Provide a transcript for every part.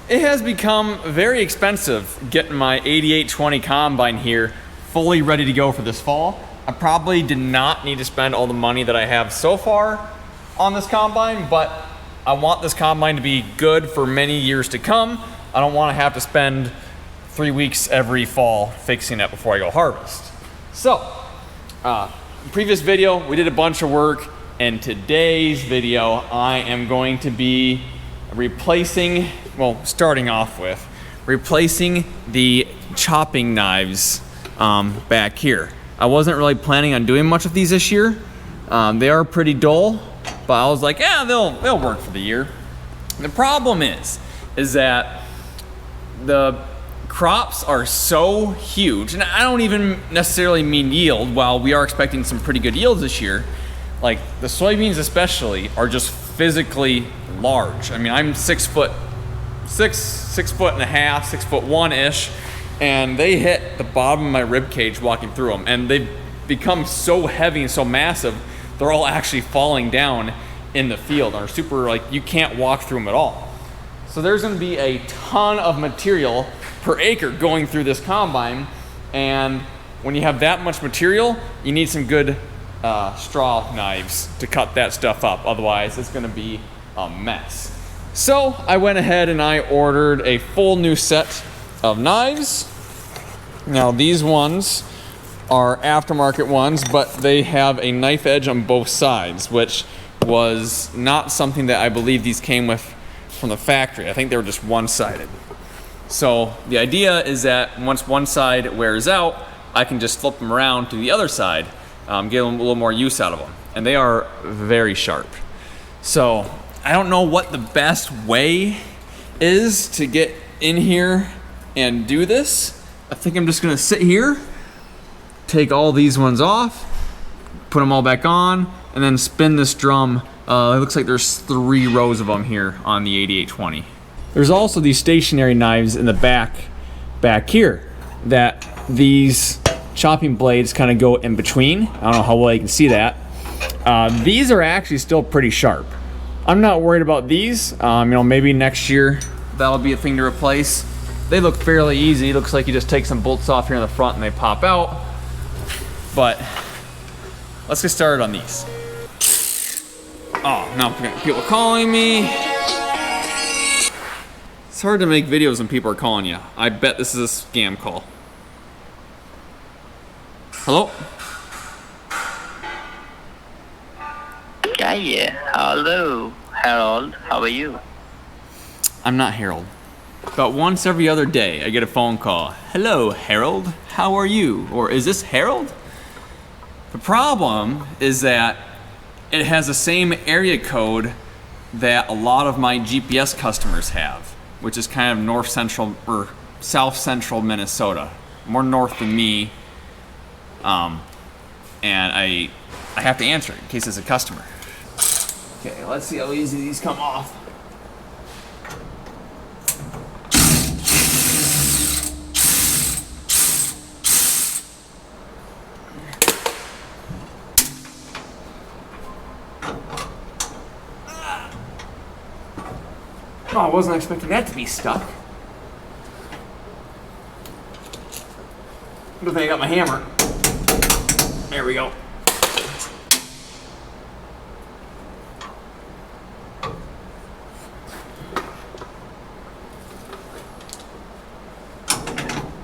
it has become very expensive getting my 8820 combine here fully ready to go for this fall. I probably did not need to spend all the money that I have so far on this combine, but I want this combine to be good for many years to come. I don't want to have to spend 3 weeks every fall fixing it before I go harvest. So, previous video, we did a bunch of work. In today's video, I am going to be replacing, well, starting off with, replacing the chopping knives back here. I wasn't really planning on doing much of these this year. They are pretty dull, but I was like, yeah, they'll work for the year. The problem is that the crops are so huge, and I don't even necessarily mean yield, while we are expecting some pretty good yields this year. Like the soybeans especially are just physically large. I mean, I'm 6 foot and a half, 6'1" and they hit the bottom of my rib cage walking through them, and they've become so heavy and so massive, they're all actually falling down in the field, are super, like, you can't walk through them at all. So there's gonna be a ton of material per acre going through this combine, and when you have that much material, you need some good straw knives to cut that stuff up. Otherwise, it's gonna be a mess. So I went ahead and I ordered a full new set of knives. Now these ones are aftermarket ones, but they have a knife edge on both sides, which was not something that I believe these came with from the factory. I think they were just one-sided. So the idea is that once one side wears out, I can just flip them around to the other side, get them a little more use out of them. And they are very sharp. So I don't know what the best way is to get in here and do this. I think I'm just gonna sit here, take all these ones off, put them all back on, and then spin this drum. It looks like there's 3 rows of them here on the 8820. There's also these stationary knives in the back here that these chopping blades kind of go in between. I don't know how well you can see that. These are actually still pretty sharp. I'm not worried about these. Maybe next year that'll be a thing to replace. They look fairly easy. It looks like you just take some bolts off here in the front and they pop out. But let's get started on these. Oh, now people are calling me. It's hard to make videos when people are calling you. I bet this is a scam call. Hello? Yeah. Hello, Harold. How are you? I'm not Harold. About once every other day, I get a phone call. Hello, Harold. How are you? Or is this Harold? The problem is that it has the same area code that a lot of my GPS customers have, which is kind of north central or south central Minnesota, more north than me. And I have to answer it in case it's a customer. Okay, let's see how easy these come off. Oh, I wasn't expecting that to be stuck. Good thing I got my hammer. There we go.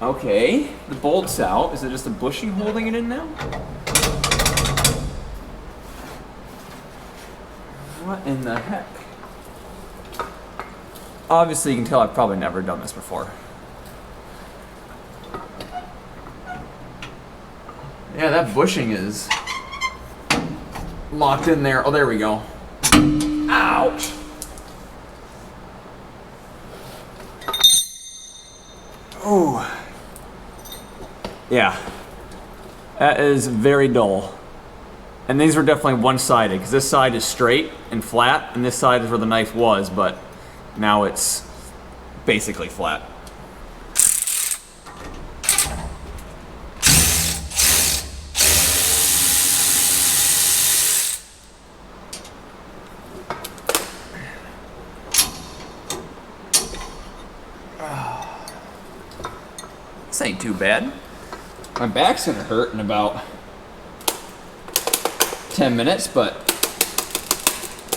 Okay, the bolt's out. Is it just a bushing holding it in now? What in the heck? Obviously, you can tell I've probably never done this before. Yeah, that bushing is locked in there. Oh, there we go. Ouch! Oh. Yeah. That is very dull. And these were definitely one-sided, because this side is straight and flat, and this side is where the knife was, but now it's basically flat. This ain't too bad. My back's gonna hurt in about 10 minutes, but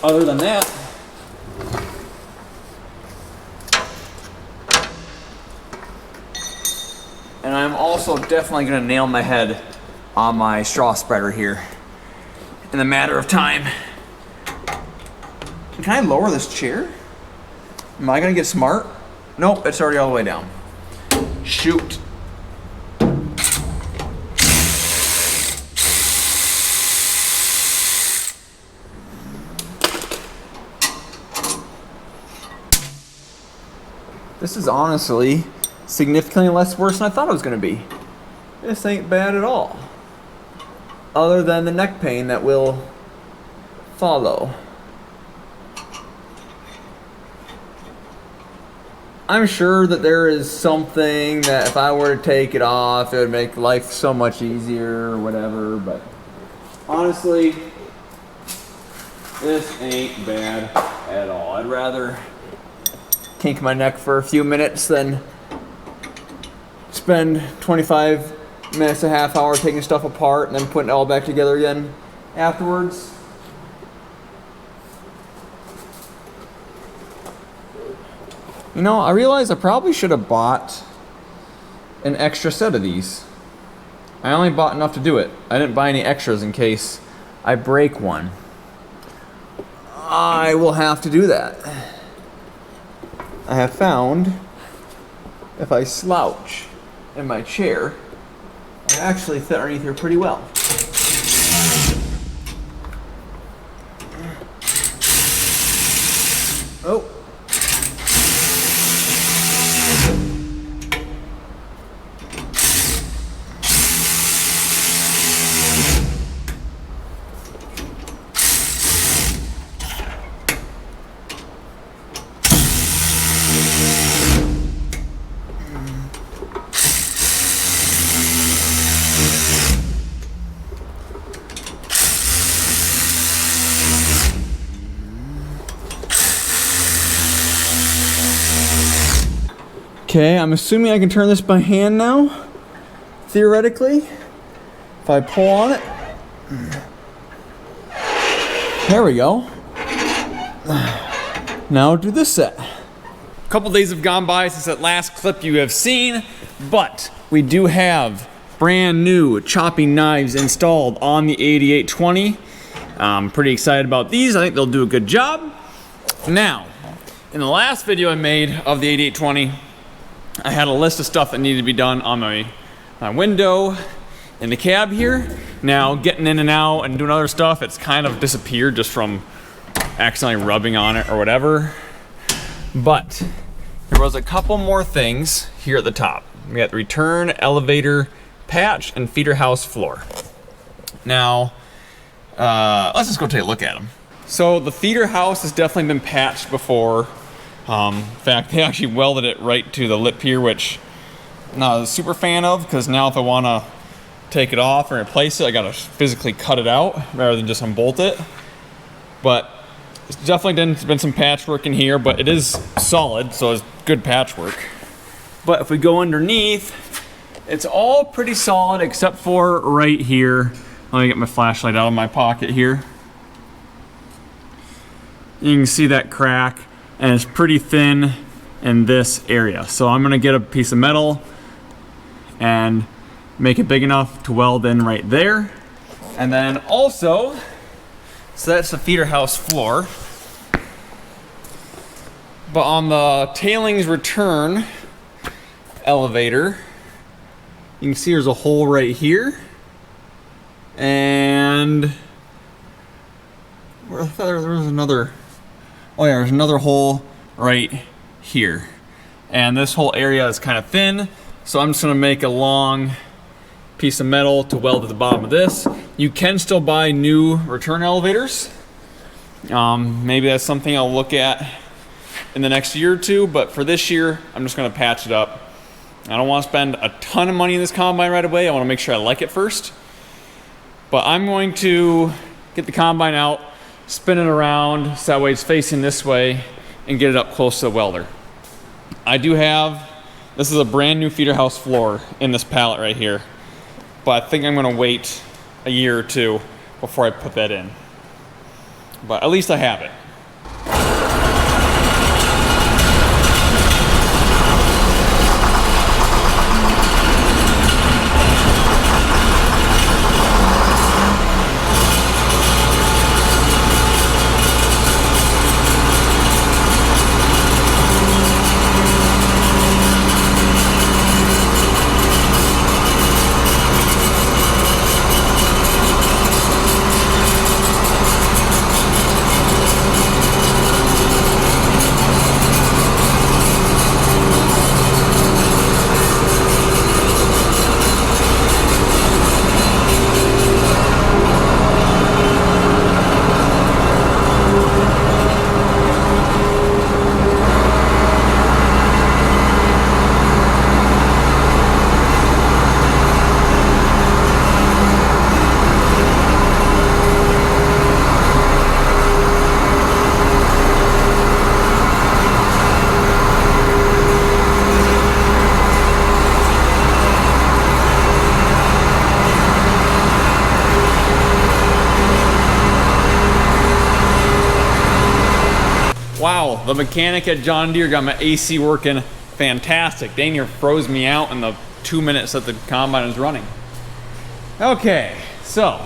other than that, and I'm also definitely gonna nail my head on my straw spreader here in a matter of time. Can I lower this chair? Am I gonna get smart? Nope, it's already all the way down. Shoot. This is honestly significantly less worse than I thought it was gonna be. This ain't bad at all. Other than the neck pain that will follow. I'm sure that there is something that if I were to take it off, it would make life so much easier or whatever, but honestly, this ain't bad at all. I'd rather kink my neck for a few minutes than spend 25 minutes, a half hour taking stuff apart and then putting it all back together again afterwards. You know, I realized I probably should have bought an extra set of these. I only bought enough to do it. I didn't buy any extras in case I break one. I will have to do that. I have found if I slouch in my chair, I actually fit underneath here pretty well. Oh. Okay, I'm assuming I can turn this by hand now, theoretically, if I pull on it. There we go. Now do this set. A couple days have gone by since that last clip you have seen, but we do have brand new chopping knives installed on the 8820. I'm pretty excited about these. I think they'll do a good job. Now, in the last video I made of the 8820, I had a list of stuff that needed to be done on my window in the cab here. Now, getting in and out and doing other stuff, it's kind of disappeared just from accidentally rubbing on it or whatever. But there was a couple more things here at the top. We got the return elevator patch and feeder house floor. Now, let's just go take a look at them. So the feeder house has definitely been patched before. In fact, they actually welded it right to the lip here, which I'm not a super fan of, because now if I want to take it off and replace it, I gotta physically cut it out rather than just unbolt it. But it's definitely been some patchwork in here, but it is solid, so it's good patchwork. But if we go underneath, it's all pretty solid except for right here. Let me get my flashlight out of my pocket here. You can see that crack, and it's pretty thin in this area. So I'm gonna get a piece of metal and make it big enough to weld in right there. And then also, so that's the feeder house floor. But on the tailings return elevator, you can see there's a hole right here. And I thought there was another, oh yeah, there's another hole right here. And this whole area is kind of thin, so I'm just gonna make a long piece of metal to weld at the bottom of this. You can still buy new return elevators. Maybe that's something I'll look at in the next year or two, but for this year, I'm just gonna patch it up. I don't wanna spend a ton of money in this combine right away. I wanna make sure I like it first. But I'm going to get the combine out, spin it around so that way it's facing this way, and get it up close to the welder. I do have, this is a brand new feeder house floor in this pallet right here. But I think I'm gonna wait a year or two before I put that in. But at least I have it. Wow, the mechanic at John Deere got my AC working fantastic. Dang near froze me out in the 2 minutes that the combine was running. Okay, so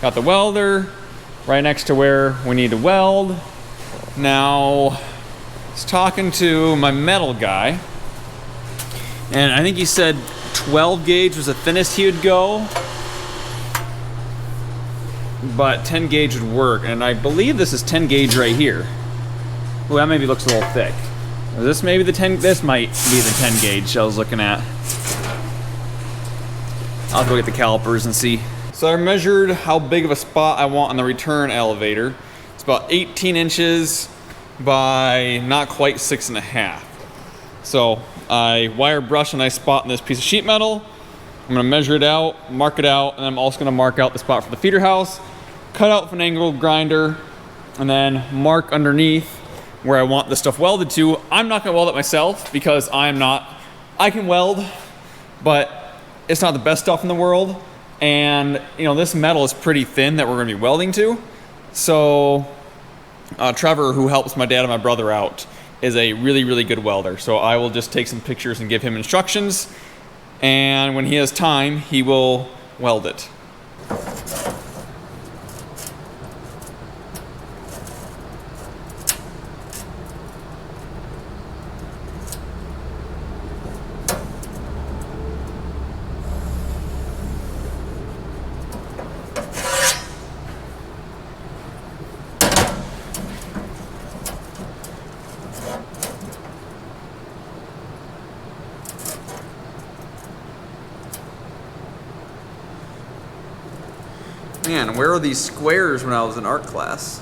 got the welder right next to where we need to weld. Now, I was talking to my metal guy, and I think he said 12 gauge was the thinnest he would go, but 10 gauge would work, and I believe this is 10 gauge right here. Well, that maybe looks a little thick. Is this maybe the 10, this might be the 10 gauge I was looking at. I'll go get the calipers and see. So I measured how big of a spot I want on the return elevator. It's about 18 inches by not quite 6.5. So I wire brush a nice spot in this piece of sheet metal. I'm gonna measure it out, mark it out, and I'm also gonna mark out the spot for the feeder house, cut out with an angle grinder, and then mark underneath where I want the stuff welded to. I'm not gonna weld it myself because I can weld, but it's not the best stuff in the world. And you know, this metal is pretty thin that we're gonna be welding to. So Trevor, who helps my dad and my brother out, is a really, really good welder. So I will just take some pictures and give him instructions. And when he has time, he will weld it. Man, where are these squares when I was in art class?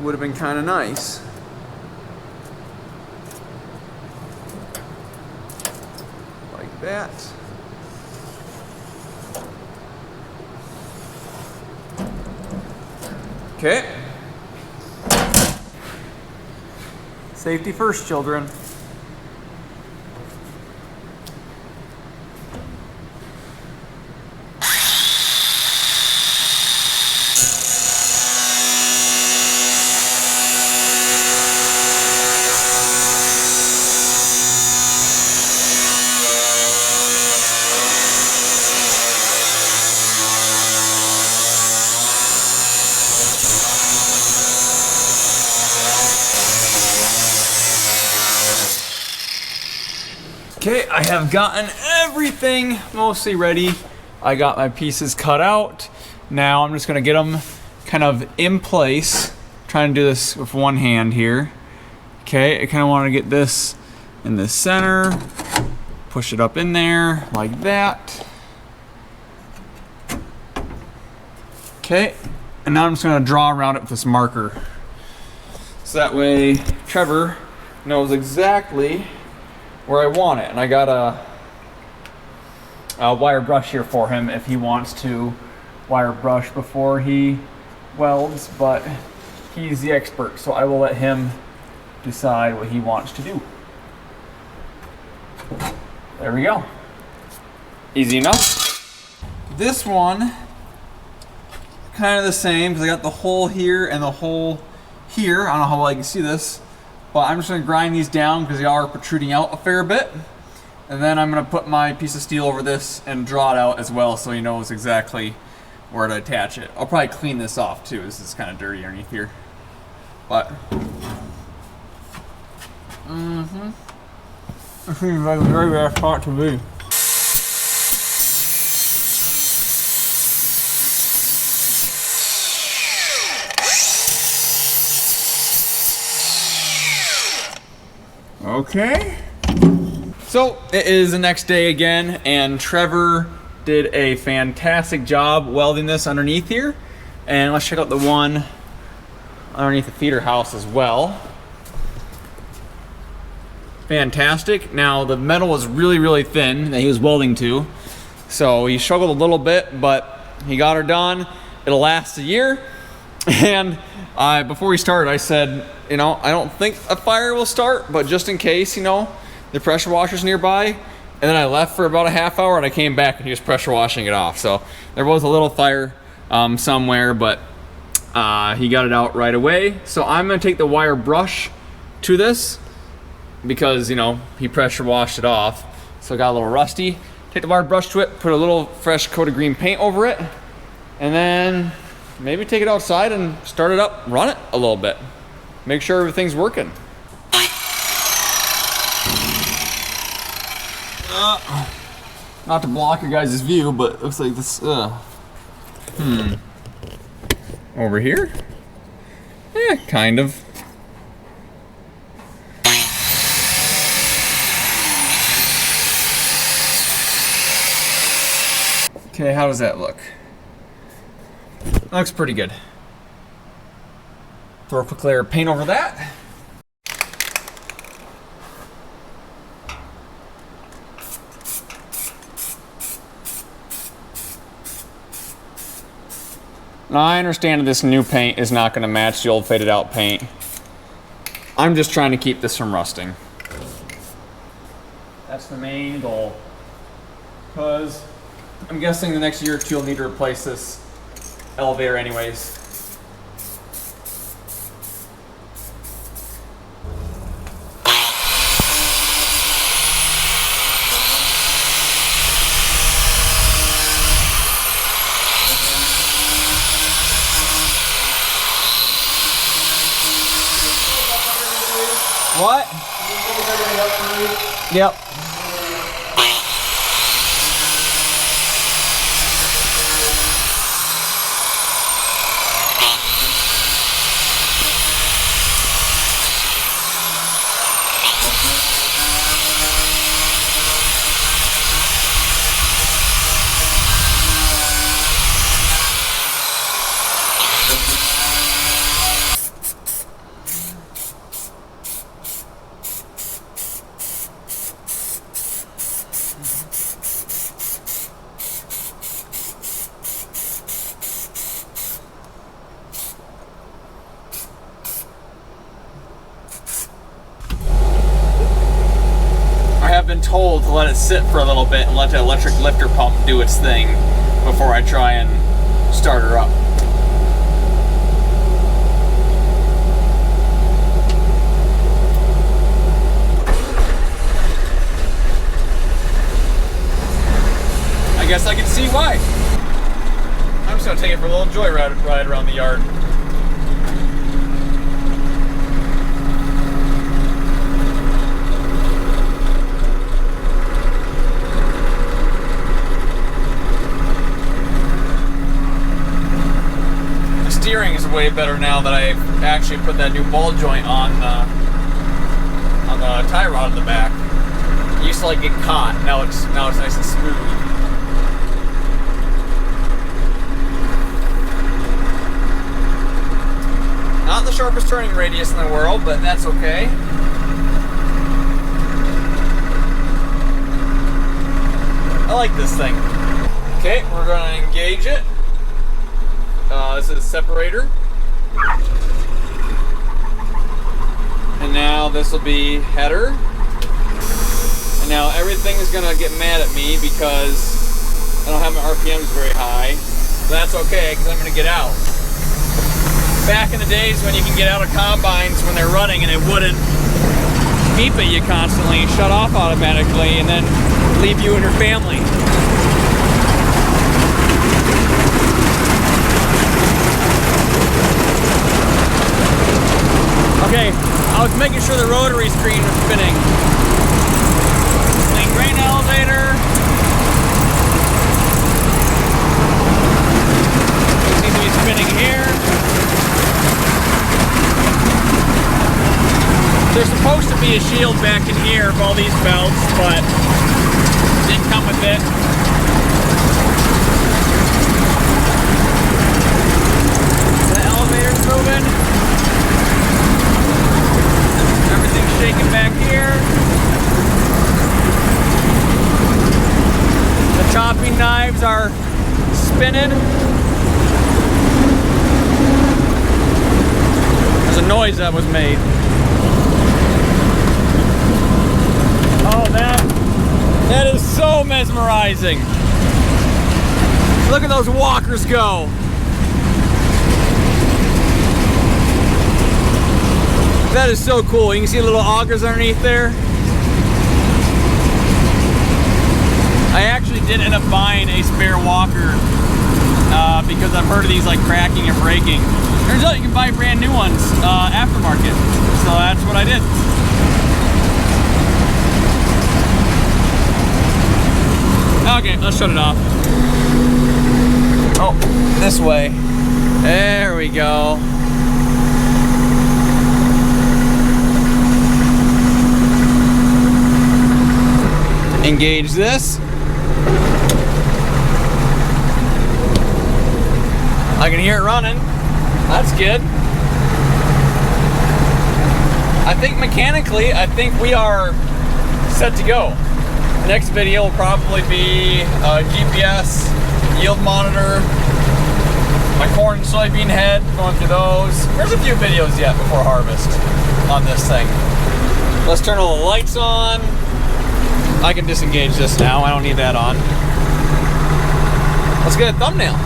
Would have been kind of nice. Like that. Okay. Safety first, children. Okay, I have gotten everything mostly ready. I got my pieces cut out. Now I'm just gonna get them kind of in place. Trying to do this with one hand here. Okay, I kind of want to get this in the center. Push it up in there like that. Okay, and now I'm just gonna draw around it with this marker. So that way Trevor knows exactly where I want it. And I got a wire brush here for him if he wants to wire brush before he welds, but he's the expert, so I will let him decide what he wants to do. There we go. Easy enough. This one, kind of the same, because I got the hole here and the hole here. I don't know how well you can see this, but I'm just gonna grind these down because they are protruding out a fair bit. And then I'm gonna put my piece of steel over this and draw it out as well so he knows exactly where to attach it. I'll probably clean this off too. This is kind of dirty underneath here. But, this seems like a very bad spot to be. Okay. So it is the next day again, and Trevor did a fantastic job welding this underneath here. And let's check out the one underneath the feeder house as well. Fantastic. Now the metal was really thin that he was welding to, so he struggled a little bit, but he got her done. It'll last a year. And before we started, I said, you know, I don't think a fire will start, but just in case, you know, the pressure washer's nearby. And then I left for about a half hour and I came back and he was pressure washing it off. So there was a little fire somewhere, but he got it out right away. So I'm gonna take the wire brush to this because, you know, he pressure washed it off. So it got a little rusty. Take the wire brush to it, put a little fresh coat of green paint over it, and then maybe take it outside and start it up, run it a little bit. Make sure everything's working. Not to block your guys' view, but it looks like this, Over here? Yeah, kind of. Okay, how does that look? That looks pretty good. Throw a quick layer of paint over that. Now I understand that this new paint is not going to match the old faded out paint. I'm just trying to keep this from rusting. That's the main goal. Because I'm guessing the next year or two you'll need to replace this elevator anyways. What? Yep. Been told to let it sit for a little bit and let the electric lifter pump do its thing before I try and start her up. I guess I can see why. I'm just gonna take it for a little joyride ride around the yard. Steering is way better now that I actually put that new ball joint on the tie rod in the back. It used to like get caught. Now it's nice and smooth. Not the sharpest turning radius in the world, but that's okay. I like this thing. Okay, we're gonna engage it. This is a separator. And now this will be header. And now everything is gonna get mad at me because I don't have my RPMs very high. But that's okay, because I'm gonna get out. Back in the days when you can get out of combines when they're running and it wouldn't beep at you constantly, shut off automatically, and then leave you and your family. Okay, I was making sure the rotary screen was spinning. Clean grain elevator. It seems to be spinning here. There's supposed to be a shield back in here of all these belts, but didn't come with it. The elevator's moving. Everything's shaking back here. The chopping knives are spinning. There's a noise that was made. Oh, that is so mesmerizing. Look at those walkers go. That is so cool. You can see little augers underneath there. I actually did end up buying a spare walker because I've heard of these like cracking and breaking. Turns out you can buy brand new ones aftermarket. So that's what I did. Okay, let's shut it off. Oh, this way. There we go. Engage this. I can hear it running. That's good. I think mechanically, we are set to go. Next video will probably be GPS, yield monitor, my corn and soybean head, going through those. There's a few videos yet before harvest on this thing. Let's turn all the lights on. I can disengage this now, I don't need that on. Let's get a thumbnail.